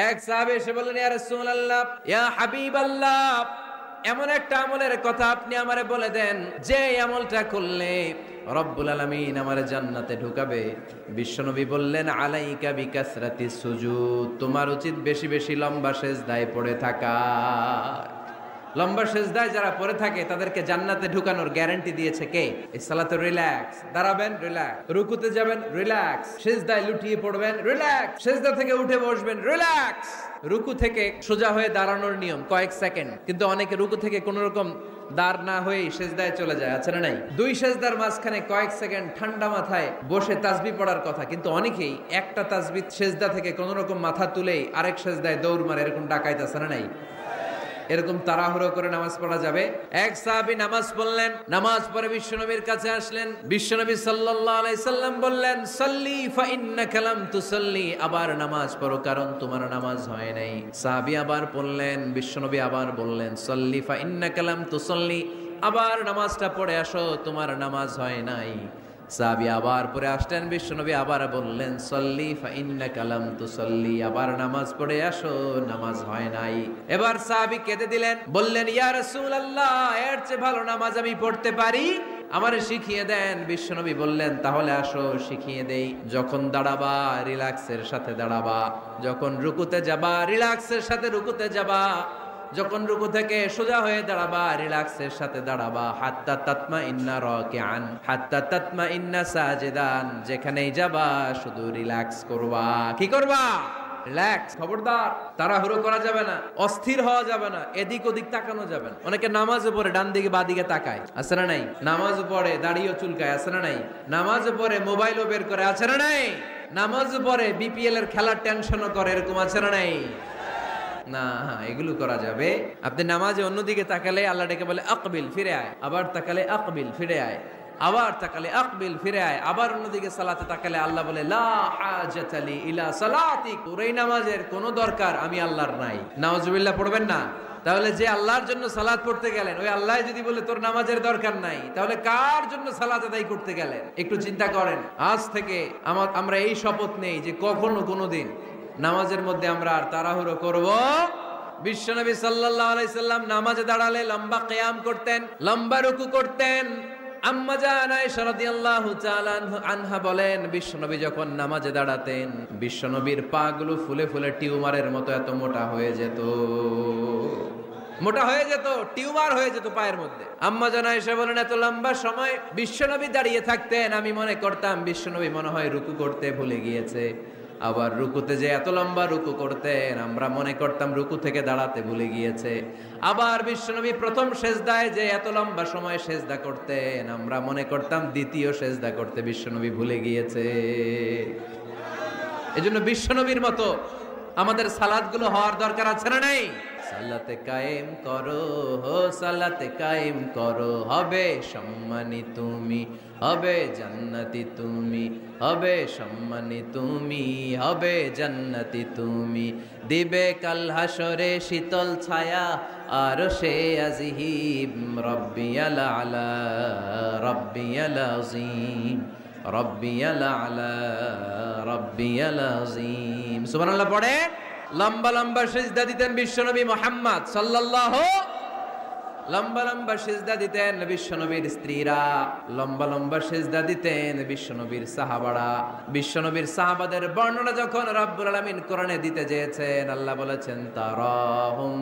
এক সাহাবী এসে বললেন, ইয়া রাসূলুল্লাহ, ইয়া হাবিবাল্লাহ, এমন একটা আমলের কথা আপনি আমারে বলে দেন যে আমলটা করলে রব্বুল আলামিন আমারে জান্নাতে ঢুকাবে। বিশ্বনবী বললেন, আলাইকা বিকাসরাতিস সুজুদ, তোমার উচিত বেশি বেশি লম্বা সেজদায় পড়ে থাকা। লম্বা সেজদায় যারা পড়ে থাকে তাদেরকে জান্নাতে ঢুকানোর গ্যারান্টি দিয়েছে কে? এই সালাতে রিল্যাক্স, দাঁড়াবেন রিল্যাক্স, রুকুতে যাবেন রিল্যাক্স, সেজদায় লুটিয়ে পড়বেন রিল্যাক্স, সেজদা থেকে উঠে বসবেন রিল্যাক্স। রুকু থেকে সোজা হয়ে দাঁড়ানোর নিয়ম কয়েক সেকেন্ড, কিন্তু অনেকে রুকু থেকে কোন রকম দাঁড় না হয়ে সেজদায় চলে যায়, আছে না নাই? দুই সেজদার মাঝখানে কয়েক সেকেন্ড ঠান্ডা মাথায় বসে তাসবিহ পড়ার কথা, কিন্তু অনেকেই একটা তাসবিহ সেজদা থেকে কোন রকম মাথা তুলেই আরেক সেজদায় দৌড় মারে, এরকম ডাকাইতে, আছে না নাই? এরকম তাড়াহুড়ো করে নামাজ পড়া যাবে? এক সাহাবী নামাজ পড়লেন, নামাজ পড়ে বিশ্বনবীর কাছে আসলেন। বিশ্বনবী সাল্লাল্লাহু আলাইহি সাল্লাম বললেন, সাল্লি ফা ইন্নাকা লাম তুসাল্লি, আবার নামাজ পড়ো কারণ তোমার নামাজ হয় নাই। সাহাবী আবার পড়লেন, বিশ্বনবী আবার বললেন, সাল্লি ফা ইন্নাকা লাম তুসাল্লি, আবার নামাজটা পড়ে আসো, তোমার নামাজ হয় নাই। সাহাবী আবার পড়ে আসলেন, বিশ্বনবী আবার বললেন, সাল্লি ফা ইন্নাকা লাম তুসাল্লি, আবার নামাজ পড়ে আসো, নামাজ হয় নাই। এবার সাহাবী কেঁদে দিলেন, বললেন, ইয়া রাসূলুল্লাহ, এর চেয়ে ভালো নামাজ আমি পড়তে পারি, আমারে শিখিয়ে দেন। বিশ্বনবী বললেন, তাহলে আসো শিখিয়ে দেই। যখন দাঁড়াবা রিল্যাক্সের সাথে দাঁড়াবা, যখন রুকুতে যাবা রিল্যাক্সের সাথে রুকুতে যাবা, যখন রুকু থেকে সোজা হয়ে দাঁড়াবা রিল্যাক্সের সাথে দাঁড়াবা, হাত্তা তাতমাইন্না রাকিআন হাত্তা তাতমাইন্না সাজিদান, যেখানেই যাবা শুধু রিল্যাক্স করবা। কি করবা? রিল্যাক্স। খবরদার তাড়াহুড়ো করা যাবে না, অস্থির হওয়া যাবে না, এদিক ওদিক তাকানো যাবে না। অনেকে নামাজে পড়ে ডান দিকে বাঁ দিকে তাকায়, আছে না নাই? নামাজ পড়ে দাড়িও চুলকায়, আছে না নাই? নামাজ পড়ে মোবাইলও বের করে, আছে না নাই? নামাজ পড়ে বিপিএল এর খেলার টেনশনও করে, এরকম আছে না নাই? না, এগুলো করা যাবে। আপনি নামাজে অন্যদিকে তাকালে আল্লাহ ডেকে বলে আকবিল, ফিরে আয়, আবার তাকালে আকবিল, ফিরে আয়, আবার তাকালে আকবিল, ফিরে আয়, আবার অন্যদিকে সালাতে তাকালে আল্লাহ বলে লা হাজাতা লি ইলা সালাতিক, তোর এই নামাজের কোনো দরকার আমি আল্লাহর নাই। নাউজুবিল্লাহ পড়বেন না? তাহলে যে আল্লাহর জন্য সালাত পড়তে গেলেন, ওই আল্লাহ যদি বলে তোর নামাজের দরকার নাই, তাহলে কার জন্য সালাত আদায় করতে গেলেন? একটু চিন্তা করেন। আজ থেকে আমরা এই শপথ নেই যে কখনো কোনোদিন নামাজের মধ্যে আমরা আর তাড়াহুড়ো করব। বিশ্বনবী সাল্লাল্লাহু আলাইহি সাল্লাম নামাজে দাঁড়ালে লম্বা কিয়াম করতেন, লম্বা রুকু করতেন। আম্মা জান আয়েশা রাদিয়াল্লাহু তাআলা আনহা বলেন, বিশ্বনবী যখন নামাজে দাঁড়াতেন, বিশ্বনবীর পাগুলো ফুলে ফুলে টিউমারের মতো এত মোটা হয়ে যেত, মোটা হয়ে যেত, টিউমার হয়ে যেত পায়ের মধ্যে। আম্মা জান আয়েশা বলেন, এত লম্বা সময় বিশ্বনবী দাঁড়িয়ে থাকতেন, আমি মনে করতাম বিশ্বনবী মনে হয় রুকু করতে ভুলে গিয়েছে। আবার রুকুতে যে এত লম্বা রুকু করতেন, আমরা মনে করতাম রুকু থেকে দাঁড়াতে ভুলে গিয়েছে। আবার বিশ্বনবী প্রথম সেজদায় যে এত লম্বা সময় সেজদা করতেন, আমরা মনে করতাম দ্বিতীয় সেজদা করতে বিশ্বনবী ভুলে গিয়েছে। এজন্য বিশ্বনবীর মতো আমাদের সালাতগুলো হওয়ার দরকার আছে না নাই? সালাতে কায়েম করো, সালাতে কায়েম করো, হবে সম্মানী তুমি, হবে জান্নাতি তুমি, হবে সম্মানী তুমি, হবে জান্নাতি তুমি, দিবে কাল হাসরে শীতল ছায়া আর সে আজিহিব, রব্বিয়াল আলা রব্বিয়াল আযীম, রব্বিয়াল আলা রব্বিয়াল আযীম। সুবহানাল্লাহ পড়ে। লম্বা লম্বা সিজদা দিতেন বিশ্বনবী মুহাম্মদ সাল্লাল্লাহু, লম্বা লম্বা সিজদা দিতেন বিশ্বনবীর স্ত্রীরা, লম্বা লম্বা সিজদা দিতেন বিশ্বনবীর সাহাবারা। বিশ্বনবীর সাহাবাদের বর্ণনা যখন রব্বুল আলামিন কোরআনে দিতে চেয়েছেন, আল্লাহ বলেছেন তারাহুম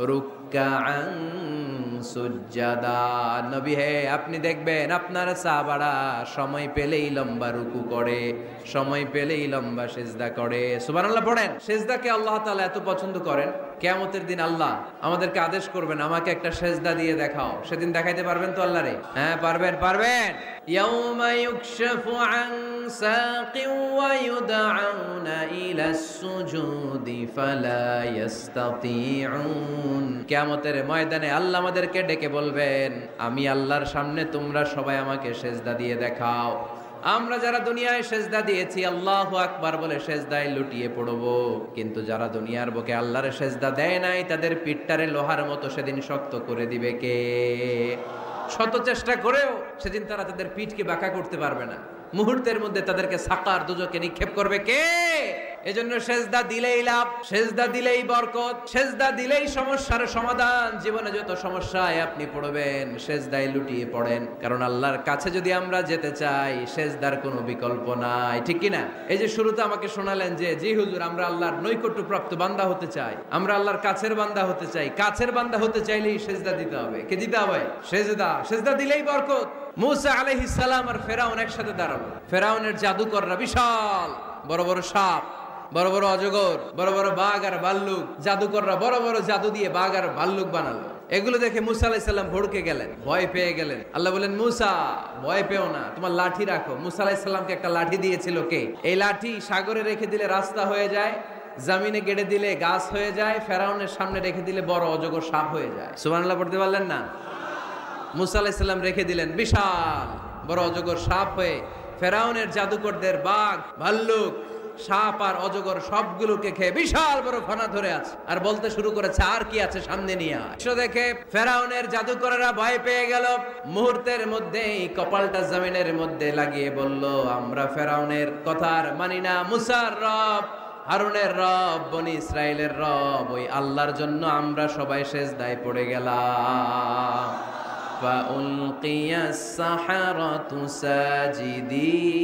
রুকআন সুজদা, নবী হে আপনি দেখবেন আপনার সাহাবারা সময় পেলেই লম্বা রুকু করে, সময় পেলেই লম্বা সিজদা করে। সুবহানাল্লাহ পড়েন। সিজদাকে আল্লাহ তাআলা এত পছন্দ করেন, কিয়ামতের দিন আল্লাহ আমাদেরকে আদেশ করবেন, আমাকে একটা সিজদা দিয়ে দেখাও। সেদিন দেখাইতে পারবেন তো আল্লাহরে? হ্যাঁ পারবেন, পারবেন। ইয়াউমা ইউকশাফু আন সাকিন ওয়া ইউদআউনা ইলাস সুজুদি ফালা ইস্তাতিউন, কিয়ামতের ময়দানে আল্লাহ আমাদেরকে ডেকে বলবেন, আমি আল্লাহর সামনে তোমরা সবাই আমাকে সিজদা দিয়ে দেখাও। আমরা যারা দুনিয়ায় সেজদা দিয়েছি আল্লাহু আকবার বলে সেজদায় লুটিয়ে পড়ব, কিন্তু যারা দুনিয়ার বুকে আল্লাহর সেজদা দেয় নাই তাদের পিঠটারে লোহার মতো সেদিন শক্ত করে দিবে কে? শত চেষ্টা করেও সেদিন তারা তাদের পিঠকে বাঁকা করতে পারবে না। মুহূর্তের মধ্যে তাদেরকে সাকার দুজকে নিক্ষেপ করবে কে? এজন্য সেজদা দিলেই লাভ, সেজদা দিলেই বরকত, সেজদা দিলেই সমস্যার সমাধান। জীবনে যত সমস্যায় আপনি পড়বেন সেজদায় লুটিয়ে পড়েন, কারণ আল্লাহর কাছে যদি আমরা যেতে চাই সেজদার কোনো বিকল্প নাই, ঠিক কি না? এই যে শুরুতে আমাকে শোনালেন যে জি হুজুর, আমরা আল্লাহর নৈকট্যপ্রাপ্ত বান্দা হতে চাই, আমরা আল্লাহর কাছের বান্দা হতে চাই। কাছের বান্দা হতে চাইলেই সেজদা দিতে হবে। কে দিতে হবে? সেজদা। সেজদা দিলেই বরকত। মুসা আলাইহিস সালাম আর ফেরাউন একসাথে দাঁড়ালো। ফেরাউনের জাদুকররা বিশাল বড় বড় সাপ, বড় বড় অজগর, বড় বড় বাঘ আর ভাল্লুক, জাদুকররা বড় বড় জাদু দিয়ে বাঘ আর ভাল্লুক বানালো। এগুলো দেখে মুসা আলাইহিস সালাম ভড়কে গেলেন, ভয় পেয়ে গেলেন। আল্লাহ বলেন, মুসা ভয় পেও না, তোমার লাঠি রাখো। মুসা আলাইহিস সালামকে একটা লাঠি দিয়েছিল কে? এই লাঠি সাগরে রেখে দিলে রাস্তা হয়ে যায়, জমিনে গেড়ে দিলে গাছ হয়ে যায়, ফেরাউনের সামনে রেখে দিলে বড় অজগর সাপ হয়ে যায়। সুবহানাল্লাহ পড়তে পারলেন না? মুসা আলাইহিস সালাম রেখে দিলেন, বিশাল বড় অজগর সাপ হয়ে ফেরাউনের জাদুকরদের বাঘ, ভাল্লুক, সাপ আর অজগর সবগুলোকে খেয়ে বিশাল বড় ফনা ধরে আছে, আর বলতে শুরু করেছে আর কি আছে সামনে নিয়ে আয়। দেখে ফেরাউনের জাদুকরেরা ভয় পেয়ে গেল। মুহূর্তের মধ্যেই কপালটা জমিনের মধ্যে লাগিয়ে বলল, আমরা ফেরাউনের কথার মানি না। মুসার রব, হারুনের রব, বনি ইসরাইলের রব, ওই আল্লাহর জন্য আমরা সবাই সেজদায় পড়ে গেলাম। ফাউলকিয়াস সাহারাতু সাজিদিন।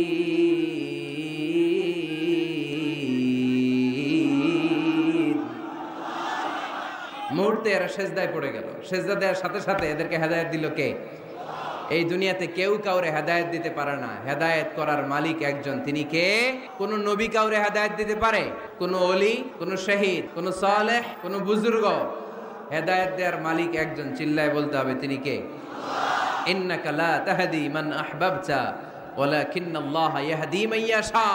মুহূর্তে এরা সেজদায় পড়ে গেল। সেজদা দেওয়ার সাথে সাথে এদেরকে হেদায়েত দিল কে? এই দুনিয়াতে কেউ কাউরে হেদায়েত দিতে পারে না, হেদায়েত করার মালিক একজন। তিনি কে? কোন নবী কাউরে হেদায়েত দিতে পারে? কোন ওলি, কোন শহীদ, কোন সালেহ, কোন বুজুর্গ? হেদায়েত দেওয়ার মালিক একজন। চিল্লায় বলতে হবে তিনি কে? ইন্নাকা লা তাহদি মান আহবাবতা ওয়ালাকিন্নাল্লাহা ইয়াহদি মান ইয়াশা।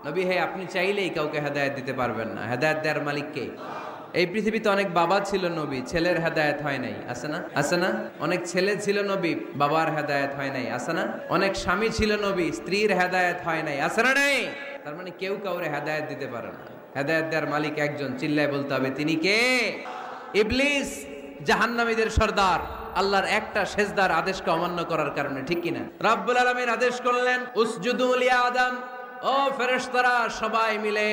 নবী হে, আপনি চাইলেই কাউকে হেদায়েত দিতে পারবেন না। হেদায়েত দেওয়ার মালিক কে? এই পৃথিবীতে অনেক বাবা ছিল নবী, ছেলের হেদায়েত হয় নাই, আছে না? আছে না? অনেক ছেলে ছিল নবী, বাবার হেদায়েত হয় নাই, আছে না? অনেক স্বামী ছিল নবী, স্ত্রীর হেদায়েত হয় নাই, আছে না? নাই। তার মানে কেউ কাউরে হেদায়েত দিতে পারে না। হেদায়েত দেওয়ার মালিক একজন। চিল্লায় বলতে হবে তিনি কে? ইবলিস জাহান্নামীদের সর্দার, আল্লাহর একটা সেজদার আদেশকে অমান্য করার কারণে, ঠিক কিনা? রব্বুল আলামিন আদেশ করলেন, উসজুদু লি আদম, ও ফেরেশতারা সবাই মিলে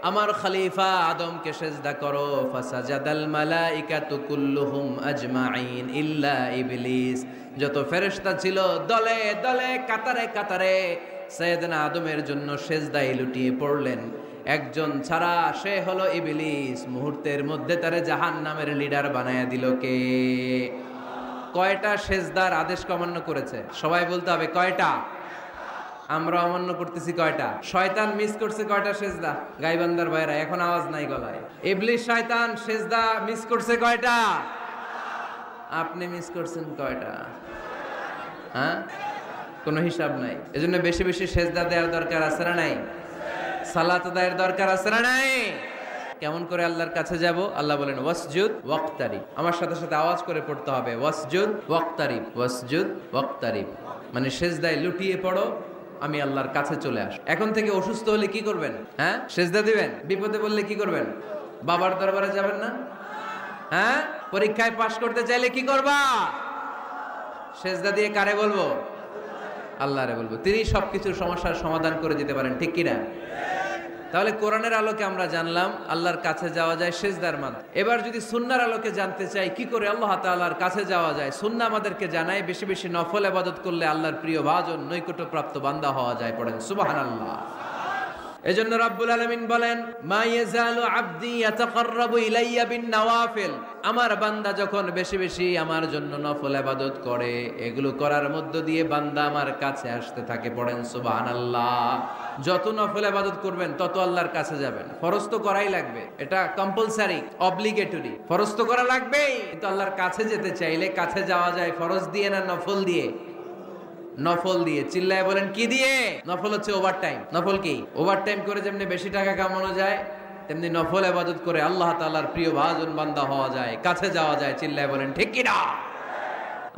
আমার খলিফা আদমকে সেজদা করো। ফাসাজাদাল মালাইকাতু কুল্লুহুম আজমাইন ইল্লা ইবলিস। যত ফেরেশতা ছিল দলে দলে, কাতারে কাতারে সাইয়েদনা আদমের জন্য সেজদায় লুটিয়ে পড়লেন। একজন ছাড়া, সে হলো ইবলিস। মুহূর্তের মধ্যে তারে জাহান্নামের লিডার বানায়া দিল কে? কয়টা সেজদার আদেশ অমান্য করেছে? সবাই বলতে হবে কয়টা? আমরা অমান্য করতেছি কয়টা? শয়তান মিস করছে কয়টা সেজদা? গাইবান্দার ভাইরা এখন আওয়াজ নাই গলায়। ইবলিস শয়তান সেজদা মিস করছে কয়টা? আপনি মিস করছেন কয়টা? হ্যাঁ, কোনো হিসাব নাই। এজন্য বেশি বেশি সেজদা দেওয়ার দরকার আছে না নাই? সালাত আদায়ের দরকার আছে না নাই? কেমন করে আল্লাহর কাছে যাব? আল্লাহ বলেন ওয়াসজুদ ওয়াক্তারিব। আমার সাথে সাথে আওয়াজ করে পড়তে হবে, ওয়াসজুদ ওয়াক্তারিব, ওয়াসজুদ ওয়াক্তারিব। মানে সেজদায় লুটিয়ে পড়ো, আমি আল্লাহর কাছে চলে আসো। এখন থেকে অসুস্থ হলে কি করবেন? হ্যাঁ, সেজদা দিবেন। বিপদে পড়লে কি করবেন? বাবার দরবারে যাবেন না? হ্যাঁ, পরীক্ষায় পাশ করতে চাইলে কি করবা? সেজদা দিয়ে কারে বলবো? আল্লাহরে বলবো। তিনি সবকিছুর সমস্যার সমাধান করে দিতে পারেন, ঠিক কিনা? তাহলে কোরআনের আলোকে আমরা জানলাম আল্লাহর কাছে যাওয়া যায় সেজদার মাধ্যমে। এবার যদি সুন্নাহর আলোকে জানতে চাই কি করে আল্লাহ তাআলার কাছে যাওয়া যায়, সুন্নাহ আমাদেরকে জানায় বেশি বেশি নফল ইবাদত করলে আল্লাহর প্রিয় ভাজন, নৈকট্যপ্রাপ্ত বান্দা হওয়া যায়। পড়েন সুবহানাল্লাহ। এজন্য রাব্বুল আলামিন বলেন, মা ইয়াজালু আবদি ইয়াতাকাররাবু ইলাইয়া বিন নওয়াফিল। আমার বান্দা যখন বেশি বেশি আমার জন্য নফল ইবাদত করে, এগুলো করার মধ্য দিয়ে বান্দা আমার কাছে আসতে থাকে। পড়েন সুবহানাল্লাহ। যত নফল ইবাদত করবেন তত আল্লাহর কাছে যাবেন। ফরজ তো করাই লাগবে, এটা কম্পালসারি, অব্লিগেটরি। ফরজ তো করা লাগবেই, কিন্তু আল্লাহর কাছে যেতে চাইলে কাছে যাওয়া যায় ফরজ দিয়ে না নফল দিয়ে? নফল দিয়ে। চিল্লায় বলেন কি দিয়ে? নফল হচ্ছে ওভারটাইম। নফল কি? ওভারটাইম করে যেমনি বেশি টাকা কামানো যায়, তেমনি নফল ইবাদত করে আল্লাহ তাআলার প্রিয় ভাজন বান্দা হওয়া যায়, কাছে যাওয়া যায়। চিল্লায় বলেন ঠিক কি না?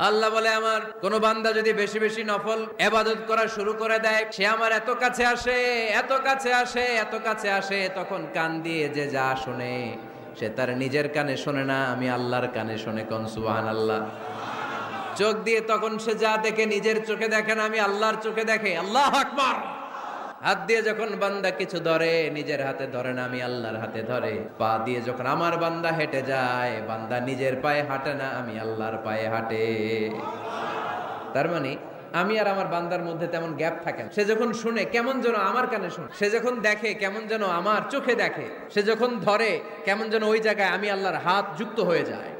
আল্লাহ বলে, আমার কোন বান্দা যদি বেশি বেশি নফল ইবাদত করা শুরু করে দেয়, সে আমার এত কাছে আসে, এত কাছে আসে, এত কাছে আসে, তখন কান দিয়ে যে যা শুনে সে তার নিজের কানে শোনে না, আমি আল্লাহর কানে শোনে। কোন সুবহানাল্লাহ। চোখ দিয়ে তখন সে যা দেখে নিজের চোখে দেখে না, আমি আল্লাহর চোখে দেখে। আল্লাহু আকবার। হাত দিয়ে যখন বান্দা কিছু ধরে নিজের হাতে ধরে না, আমি আল্লাহর হাতে ধরে। পা দিয়ে যখন আমার বান্দা হেঁটে যায়, বান্দা নিজের পায়ে হাঁটে না, আমি আল্লাহর পায়ে হাঁটে। তার মানে আমি আর আমার বান্দার মধ্যে তেমন গ্যাপ থাকে না। সে যখন শুনে কেমন যেন আমার কানে শুনে, সে যখন দেখে কেমন যেন আমার চোখে দেখে, সে যখন ধরে কেমন যেন ওই জায়গায় আমি আল্লাহর হাত যুক্ত হয়ে যায়।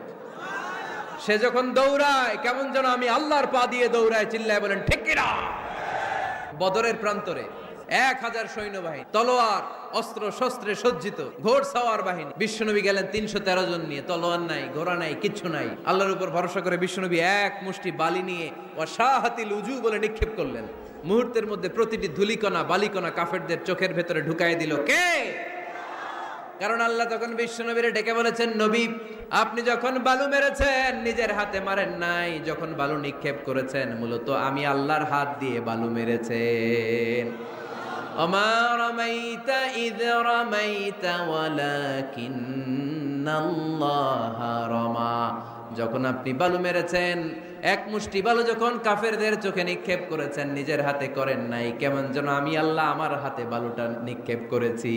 সে যখন দৌড়ায় কেমন যেন আমি আল্লাহর পা দিয়ে দৌড়ায়। চিল্লায় বলেন ঠিক কিনা? বদরের প্রান্তরে 1000 সৈন্যবাহিনী, তলোয়ার অস্ত্র শস্ত্রে সজ্জিত ঘোড়সাওয়ার বাহিনী। বিশ্বনবী গেলেন 313 জন নিয়ে, তলোয়ার নাই, ঘোড়া নাই, কিচ্ছু নাই। আল্লাহর উপর ভরসা করে বিশ্বনবী এক মুষ্টি বালি নিয়ে ওয়াশাহাতিল উজু বলে নিক্ষেপ করলেন। মুহূর্তের মধ্যে প্রতিটি ধুলিকণা বালিকণা কাফেরদের চোখের ভেতরে ঢুকাই দিল কে? কারণ আল্লাহ তখন বিশ্বনবীরে ডেকে বলেছেন, নবী আপনি যখন বালু মেরেছেন নিজের হাতে মারেন নাই, যখন বালু নিক্ষেপ করেছেন মূলত আমি আল্লাহর হাত দিয়ে বালু মেরেছেন। ওমা রামাইতা ইয রামাইতা ওয়ালাকিন্নাল্লাহা রামা। যখন আপনি বালু মেরেছেন, এক মুষ্টি বালু যখন কাফেরদের চোখে নিক্ষেপ করেছেন নিজের হাতে করেন নাই, কেমন যেন আমি আল্লাহ আমার হাতে বালুটা নিক্ষেপ করেছি।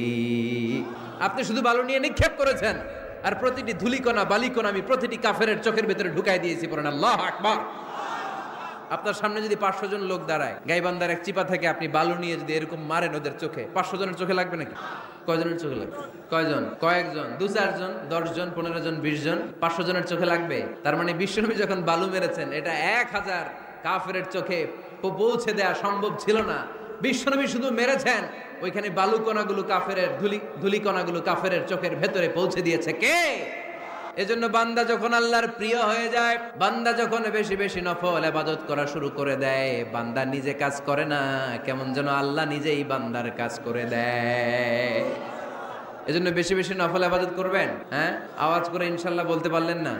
আপনি শুধু বালু নিয়ে নিক্ষেপ করেছেন, আর প্রতিটি ধুলিকণা বালিকণা আমি প্রতিটি কাফেরের চোখের ভিতরে ঢুকাই দিয়েছি। পড়েন আল্লাহু আকবার। আপনার সামনে যদি 500 জন লোক দাঁড়ায়, গাইবান্ধার এক চিপা থেকে আপনি বালু নিয়ে যদি এরকম মারেন ওদের চোখে, 500 জনের চোখে লাগবে নাকি? কয়জনের চোখে লাগবে? কয়জন? কয়েকজন, 2-4 জন, 10 জন, 15 জন, 20 জন, 500 জনের চোখে লাগবে। তার মানে বিশ্বনবী যখন বালু মেরেছেন এটা 1000 কাফেরের চোখে পৌঁছে দেওয়া সম্ভব ছিল না। বিশ্বনবী শুধু মেরেছেন, ওইখানে বালু কণাগুলো কাফেরের ধুলি কণাগুলো কাফেরের চোখের ভেতরে পৌঁছে দিয়েছে কে? এজন্য বান্দা যখন আল্লাহর প্রিয় হয়ে যায়, বান্দা যখন বেশি বেশি নফল ইবাদত করা শুরু করে দেয়, বান্দা নিজে কাজ করে না, কেমন যেন আল্লাহ নিজেই বান্দার কাজ করে দেয়। এজন্য বেশি বেশি নফল ইবাদত করবেন। হ্যাঁ, আওয়াজ করে ইনশাআল্লাহ বলতে পারলেন না?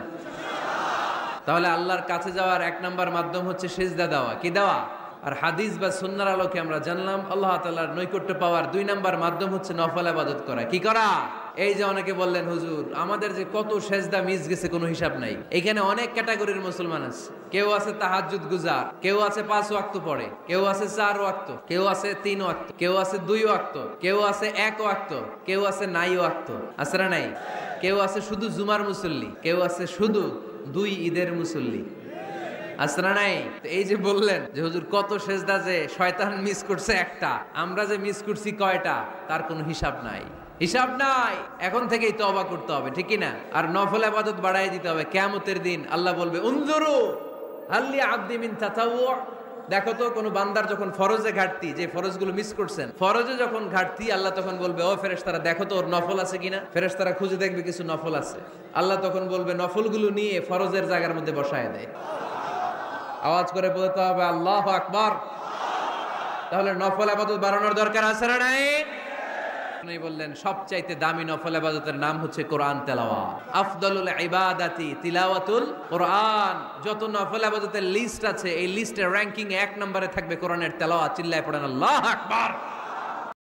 তাহলে আল্লাহর কাছে যাওয়ার 1 নাম্বার মাধ্যম হচ্ছে সিজদা দেওয়া। কি দেওয়া? আর হাদিস বা সুন্নাহর আলোকে আমরা জানলাম আল্লাহ তাআলার নৈকট্য পাওয়ার 2 নাম্বার মাধ্যম হচ্ছে নফল ইবাদত করা। কি করা? এই যে অনেকে বললেন হুজুর আমাদের যে কত সেজদা মিস গেছে কোনো হিসাব নাই। এখানে অনেক ক্যাটাগরির মুসলমান আছে। কেউ আছে তাহাজ্জুদ গুজার, কেউ আছে 5 ওয়াক্ত পড়ে, কেউ আছে 4 ওয়াক্ত, কেউ আছে 3 ওয়াক্ত, কেউ আছে 2 ওয়াক্ত, কেউ আছে 1 ওয়াক্ত, কেউ আছে নাই ওয়াক্ত। আছে না নাই? কেউ আছে শুধু জুমার মুসল্লি, কেউ আছে শুধু 2 ঈদের মুসল্লি। আছে না নাই? তো এই যে বললেন যে হুজুর কত সেজদা যে শয়তান মিস করছে একটা, আমরা যে মিস করছি কয়টা তার কোনো হিসাব নাই। হিসাব নাই। এখন থেকেই তওবা করতে হবে, ঠিক কি না? আর নফল ইবাদত বাড়ায় দিতে হবে। কিয়ামতের দিন আল্লাহ বলবে উনজুরু হাল্লি আবদি মিন তাতাওয়ু। দেখো তো কোন বান্দার যখন ফরজে ঘাটতি, যে ফরজগুলো মিস করছেন, ফরজে যখন ঘাটতি আল্লাহ তখন বলবে ও ফেরেশতারা দেখো তো ওর নফল আছে কিনা। ফেরেশতারা খুঁজে দেখবে কিছু নফল আছে, আল্লাহ তখন বলবে নফলগুলো নিয়ে ফরজের জায়গার মধ্যে বসায় দেয়। আওয়াজ করে বলতে হবে আল্লাহু আকবার। তাহলে নফল ইবাদত বাড়ানোর দরকার আছে না নাই? আপনি বললেন সবচাইতে দামি নফল ইবাদতের নাম হচ্ছে কোরআন তেলাওয়াত। আফদালুল ইবাদাতি তিলাওয়াতুল কোরআন। যত নফল ইবাদতের লিস্ট আছে এই লিস্টের র‍্যাঙ্কিং এ 1 নম্বরে থাকবে কোরআনের তেলাওয়াত। চিল্লায় পড়েন আল্লাহু আকবার।